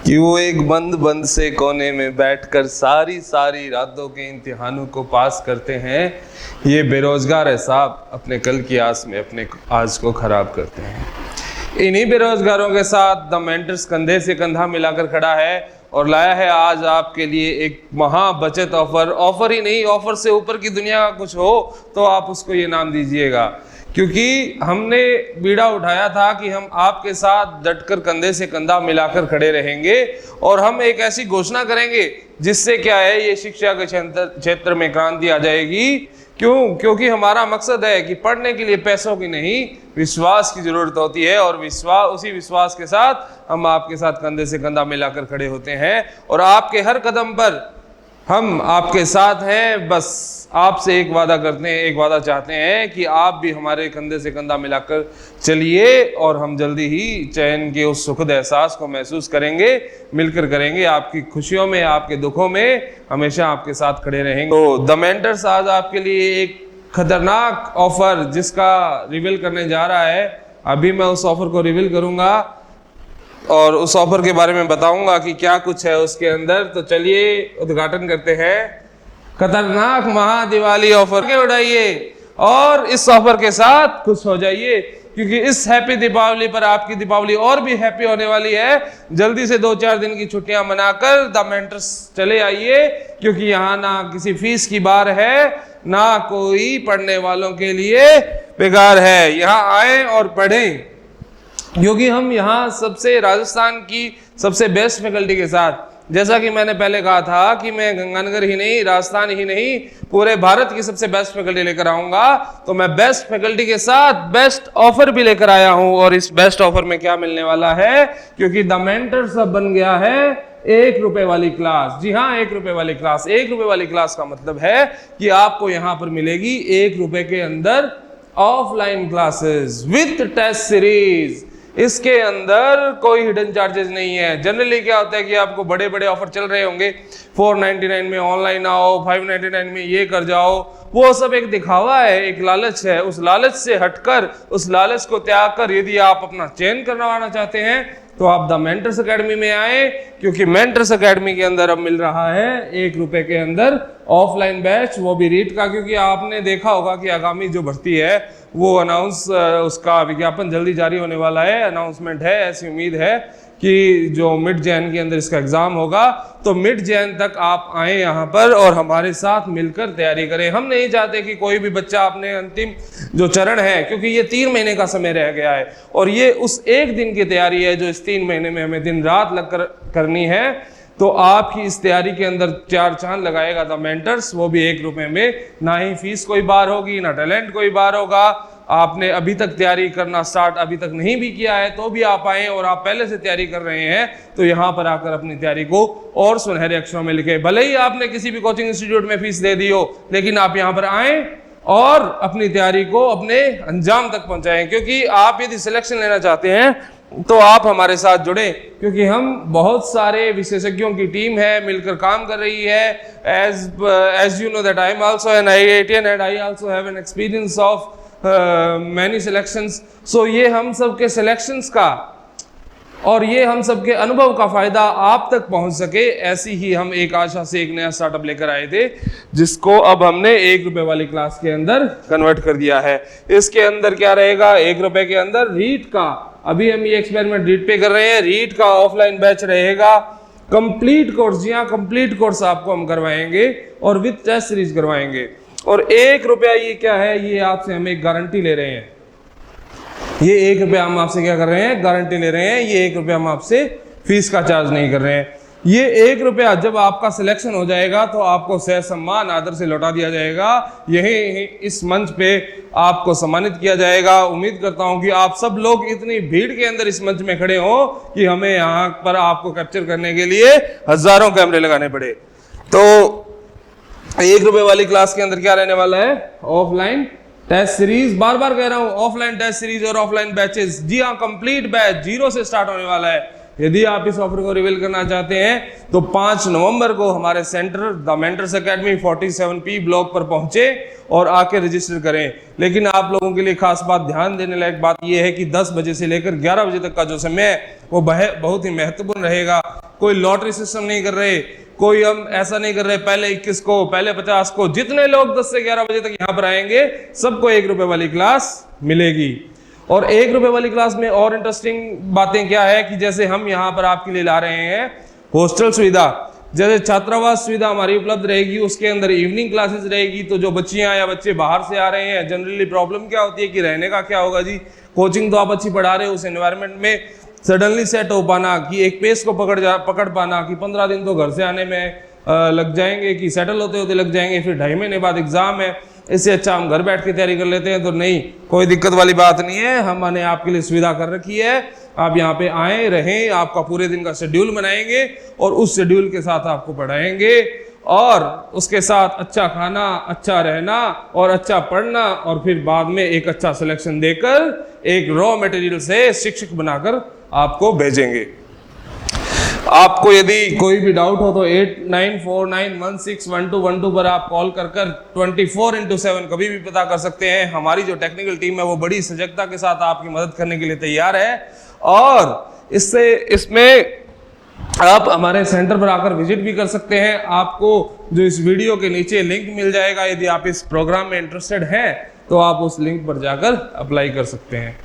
कि वो एक बंद बंद से कोने में बैठकर सारी सारी रातों के इम्तिहानों को पास करते हैं। ये बेरोजगार है साहब, अपने कल की आस में अपने आज को खराब करते हैं। इन्हीं बेरोजगारों के साथ द मेंटर्स कंधे से कंधा मिलाकर खड़ा है और लाया है आज आपके लिए एक महा बचत ऑफर। ऑफर ही नहीं, ऑफर से ऊपर की दुनिया का कुछ हो तो आप उसको ये नाम दीजिएगा, क्योंकि हमने बीड़ा उठाया था कि हम आपके साथ डटकर कंधे से कंधा मिलाकर खड़े रहेंगे और हम एक ऐसी घोषणा करेंगे जिससे क्या है, ये शिक्षा के क्षेत्र में क्रांति आ जाएगी। क्योंकि हमारा मकसद है कि पढ़ने के लिए पैसों की नहीं, विश्वास की जरूरत होती है और उसी विश्वास के साथ हम आपके साथ कंधे से कंधा मिलाकर खड़े होते हैं और आपके हर कदम पर हम आपके साथ हैं। बस आपसे एक वादा करते हैं, एक वादा चाहते हैं कि आप भी हमारे कंधे से कंधा मिलाकर चलिए और हम जल्दी ही चैन के उस सुखद एहसास को महसूस करेंगे, मिलकर करेंगे। आपकी खुशियों में, आपके दुखों में हमेशा आपके साथ खड़े रहेंगे। तो द मेंटर्स आज आपके लिए एक खतरनाक ऑफर जिसका रिवील करने जा रहा है। अभी मैं उस ऑफर को रिवील करूंगा और उस ऑफर के बारे में बताऊंगा कि क्या कुछ है उसके अंदर। तो चलिए उद्घाटन करते हैं। खतरनाक महा दिवाली ऑफर के उड़ाइए और इस ऑफर के साथ खुश हो जाइए, क्योंकि इस हैप्पी दीपावली पर आपकी दीपावली और भी हैप्पी होने वाली है। जल्दी से 2-4 दिन की छुट्टियां मनाकर द मेंटर्स चले आइए, क्योंकि यहाँ ना किसी फीस की बार है, ना कोई पढ़ने वालों के लिए बेकार है। यहाँ आए और पढ़ें, क्योंकि हम यहाँ सबसे राजस्थान की सबसे बेस्ट फैकल्टी के साथ, जैसा कि मैंने पहले कहा था कि मैं गंगानगर ही नहीं, राजस्थान ही नहीं, पूरे भारत की सबसे बेस्ट फैकल्टी लेकर आऊंगा। तो मैं बेस्ट फैकल्टी के साथ बेस्ट ऑफर भी लेकर आया हूं। और इस बेस्ट ऑफर में क्या मिलने वाला है, क्योंकि द मेंटर्स अब बन गया है 1 रुपए वाली क्लास। जी हाँ, 1 रुपए वाली क्लास। 1 रुपए वाली क्लास का मतलब है कि आपको यहाँ पर मिलेगी 1 रुपए के अंदर offline classes with test series. इसके अंदर कोई हिडन चार्जेस नहीं है। जनरली क्या होता है कि आपको बड़े बड़े ऑफर चल रहे होंगे, 499 में ऑनलाइन आओ, 599 में ये कर जाओ, वो सब एक दिखावा है, एक लालच है। उस लालच से हटकर, उस लालच को त्याग कर यदि आप अपना चयन करवाना चाहते हैं तो आप द मेंटर्स एकेडमी में आए, क्योंकि मेंटर्स एकेडमी के अंदर अब मिल रहा है 1 रुपए के अंदर ऑफलाइन बैच, वो भी रीट का। क्योंकि आपने देखा होगा कि आगामी जो भर्ती है वो उसका विज्ञापन जल्दी जारी होने वाला है, अनाउंसमेंट है। ऐसी उम्मीद है कि जो मिड जैन के अंदर इसका एग्जाम होगा, तो मिड जैन तक आप आए यहाँ पर और हमारे साथ मिलकर तैयारी करें। हम नहीं चाहते कि कोई भी बच्चा अपने अंतिम जो चरण है, क्योंकि ये 3 महीने का समय रह गया है और ये उस एक दिन की तैयारी है जो इस 3 महीने में हमें दिन रात लगकर करनी है। तो आपकी इस तैयारी के अंदर 4 चांद लगाएगा द मेंटर्स, वो भी 1 रुपए में। ना ही फीस कोई बार होगी, ना टैलेंट कोई बार होगा। आपने अभी तक तैयारी करना स्टार्ट अभी तक नहीं भी किया है तो भी आप आए, और आप पहले से तैयारी कर रहे हैं तो यहाँ पर आकर अपनी तैयारी को और सुनहरे अक्षरों में लिखे। भले ही आपने किसी भी कोचिंग इंस्टीट्यूट में फीस दे दी हो, लेकिन आप यहाँ पर आए और अपनी तैयारी को अपने अंजाम तक पहुंचाएं। क्योंकि आप यदि सिलेक्शन लेना चाहते हैं तो आप हमारे साथ जुड़े, क्योंकि हम बहुत सारे विशेषज्ञों की टीम है, मिलकर काम कर रही है। as you know that I am also an IITian and I also have an experience of many selections। so ये हम सब के selections का और ये हम सब के अनुभव का फायदा आप तक पहुंच सके, ऐसी ही हम एक आशा से एक नया स्टार्टअप लेकर आए थे, जिसको अब हमने 1 रुपए वाली क्लास के अंदर कन्वर्ट कर दिया है। इसके अंदर क्या रहेगा, 1 रुपए के अंदर रीट का, अभी हम ये एक्सपेरिमेंट रीट पे कर रहे हैं, रीट का ऑफलाइन बैच रहेगा। कंप्लीट कोर्स, जी हाँ कंप्लीट कोर्स आपको हम करवाएंगे और विथ टेस्ट सीरीज करवाएंगे। और 1 रुपया ये क्या है, ये आपसे हम एक गारंटी ले रहे हैं। ये 1 रुपया हम आपसे क्या कर रहे हैं, गारंटी ले रहे हैं। ये 1 रुपया हम आपसे फीस का चार्ज नहीं कर रहे हैं। ये 1 रुपया जब आपका सिलेक्शन हो जाएगा तो आपको सह सम्मान आदर से लौटा दिया जाएगा। यही इस मंच पे आपको सम्मानित किया जाएगा। उम्मीद करता हूं कि आप सब लोग इतनी भीड़ के अंदर इस मंच में खड़े हो कि हमें यहाँ पर आपको कैप्चर करने के लिए हजारों कैमरे लगाने पड़े। तो 1 रुपए वाली क्लास के अंदर क्या रहने वाला है, ऑफलाइन टेस्ट सीरीज। बार बार कह रहा हूं, ऑफलाइन टेस्ट सीरीज और ऑफलाइन बैचेस। जी हाँ, कंप्लीट बैच 0 से स्टार्ट होने वाला है। यदि आप इस ऑफर को रिवील करना चाहते हैं तो 5 नवंबर को हमारे centre the mentors academy 47P block पर पहुंचे और आके रजिस्टर करें। लेकिन आप लोगों के लिए खास बात, ध्यान देने लायक बात यह है कि 10 बजे से लेकर 11 बजे तक का जो समय है वो बहुत ही महत्वपूर्ण रहेगा। कोई लॉटरी सिस्टम नहीं कर रहे, कोई हम ऐसा नहीं कर रहे पहले 21 को पहले 50 को। जितने लोग 10 से 11 बजे तक यहाँ पर आएंगे सबको 1 रुपए वाली क्लास मिलेगी। और 1 रुपए वाली क्लास में और इंटरेस्टिंग बातें क्या है कि जैसे हम यहाँ पर आपके लिए ला रहे हैं हॉस्टल सुविधा, जैसे छात्रावास सुविधा हमारी उपलब्ध रहेगी, उसके अंदर इवनिंग क्लासेस रहेगी। तो जो बच्चियां या बच्चे बाहर से आ रहे हैं, जनरली प्रॉब्लम क्या होती है कि रहने का क्या होगा जी, कोचिंग तो आप अच्छी पढ़ा रहे हो, उस एनवायरनमेंट में सडनली सेट हो पाना, कि एक पेस को पकड़ पाना, कि 15 दिन तो घर से आने में लग जाएंगे, कि सेटल होते होते लग जाएंगे, फिर 2.5 महीने बाद एग्जाम है, इससे अच्छा हम घर बैठ के तैयारी कर लेते हैं। तो नहीं, कोई दिक्कत वाली बात नहीं है, हमने आपके लिए सुविधा कर रखी है। आप यहाँ पे आए रहें, आपका पूरे दिन का शेड्यूल बनाएंगे और उस शेड्यूल के साथ आपको पढ़ाएंगे, और उसके साथ अच्छा खाना, अच्छा रहना और अच्छा पढ़ना, और फिर बाद में एक अच्छा सिलेक्शन देकर एक रॉ मटेरियल से शिक्षक बनाकर आपको भेजेंगे। आपको यदि कोई भी डाउट हो तो 8949161212 पर आप कॉल कर 24/7 कभी भी पता कर सकते हैं। हमारी जो टेक्निकल टीम है वो बड़ी सजगता के साथ आपकी मदद करने के लिए तैयार है। और इसमें आप हमारे सेंटर पर आकर विजिट भी कर सकते हैं। आपको जो इस वीडियो के नीचे लिंक मिल जाएगा, यदि आप इस प्रोग्राम में इंटरेस्टेड हैं तो आप उस लिंक पर जाकर अप्लाई कर सकते हैं।